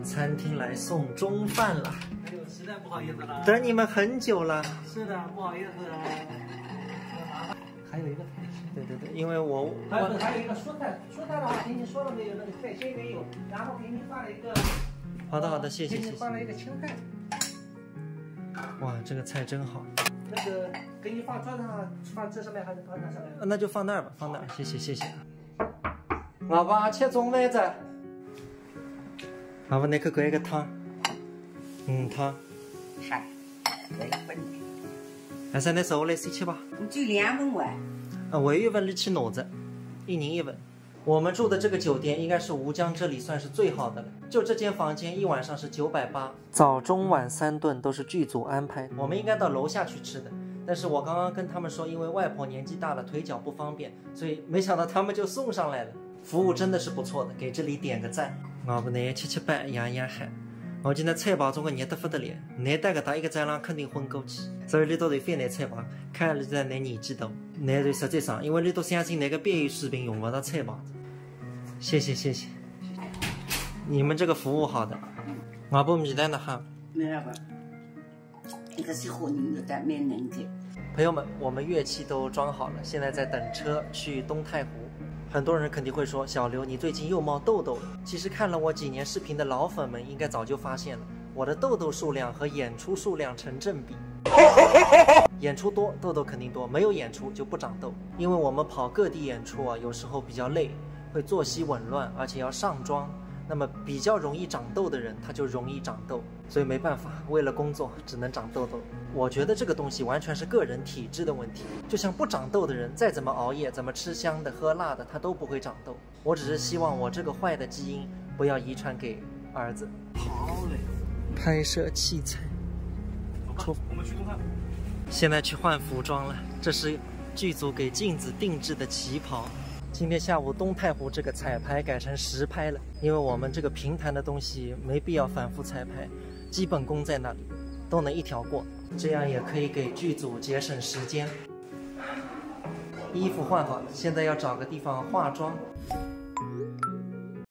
餐厅来送中饭了。哎呦，实在不好意思了。等你们很久了。是的，不好意思。还有一个菜对，因为我还有一个蔬菜的话，给你说了没有？那个菜心没有，然后给你放了一个。好的，谢谢。给你放了一个青菜。哇，这个菜真好。那个给你放桌子上，放这上面还是放那上面？那就放那儿吧，放那儿。谢谢。老爸吃中饭子。老爸，那个给个汤。汤。嗨，这一份。还是那收来谁吃吧？你就2份哇？我1份你吃骡子，1人1份。我们住的这个酒店应该是吴江这里算是最好的了，就这间房间1晚上是980，早中晚3顿都是剧组安排。我们应该到楼下去吃的，但是我刚刚跟他们说，因为外婆年纪大了，腿脚不方便，所以没想到他们就送上来了。服务真的是不错的，给这里点个赞。我不能778养汗。我今天菜包中个热得不得了，难带个大一个蟑螂肯定昏过去，所以你都得翻那菜包，看你在那年纪大，那就实际上，因为你都相信那个便宜食品用不到菜包。谢谢，你们这个服务好的，我不米蛋的哈。没那个，一个是活人的，但蛮能的。朋友们，我们乐器都装好了，现在在等车去东太湖。很多人肯定会说，小刘你最近又冒痘痘了。其实看了我几年视频的老粉们应该早就发现了，我的痘痘数量和演出数量成正比。演出多，痘痘肯定多；没有演出就不长痘。因为我们跑各地演出啊，有时候比较累，会作息紊乱，而且要上妆。那么比较容易长痘的人，他就容易长痘，所以没办法，为了工作只能长痘痘。我觉得这个东西完全是个人体质的问题，就像不长痘的人，再怎么熬夜，怎么吃香的喝辣的，他都不会长痘。我只是希望我这个坏的基因不要遗传给儿子。好嘞。拍摄器材，我们去东汉。现在去换服装了，这是剧组给镜子定制的旗袍。今天下午东太湖这个彩排改成实拍了，因为我们这个平弹的东西没必要反复彩排，基本功在那里，都能一条过，这样也可以给剧组节省时间。衣服换好了，现在要找个地方化妆。